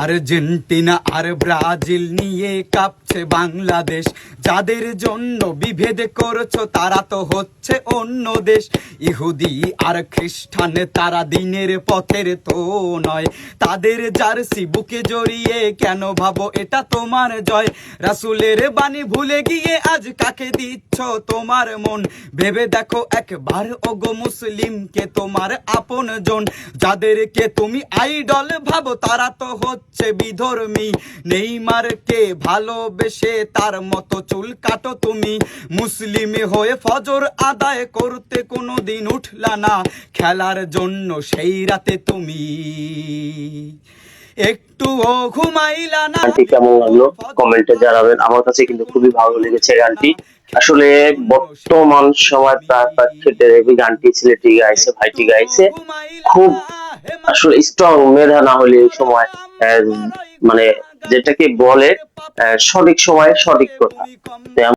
Argentina আর Brazil নিয়ে কাঁপছে বাংলাদেশ। যাদের জন্য বিভেদ করছো তারা তো হচ্ছে অন্য দেশ। ইহুদি আর খ্রিস্টান তারা দিনের পথের তো নয়। তাদের জার্সি বুকে জড়িয়ে কেন ভাবো এটা তোমার জয়? রাসূলের বাণী ভুলে গিয়ে আজ কাকে দিচ্ছ তোমার মন? ভেবে দেখো একবার ওগো মুসলিমকে তোমার আপন জন। যাদেরকে তুমি আইডল ভাবো তারা তো হচ্ছে বিধর্মী। নেইমারকে ভালোবেসে তার মতো চুল কাটো তুমি। মুসলিম হয়ে ফজর আদায় করতে কোনোদিন উঠলা না খেলার জন্য সেই রাতে তুমি। একটুও ঘুমাইলা না। গানটি কেমন লাগলো কমেন্টে জানাবেন। আমার কাছে কিন্তু খুবই ভালো লেগেছে গানটি। আসলে বর্তমান সময় প্রেক্ষিতে এই গানটি ছেলেটি গাইছে, ভাইটি গাইছে খুব আসলে স্ট্রং মেধা না হলে এই সময় মানে যেটাকে বলে সঠিক সময়ে সঠিক কথা।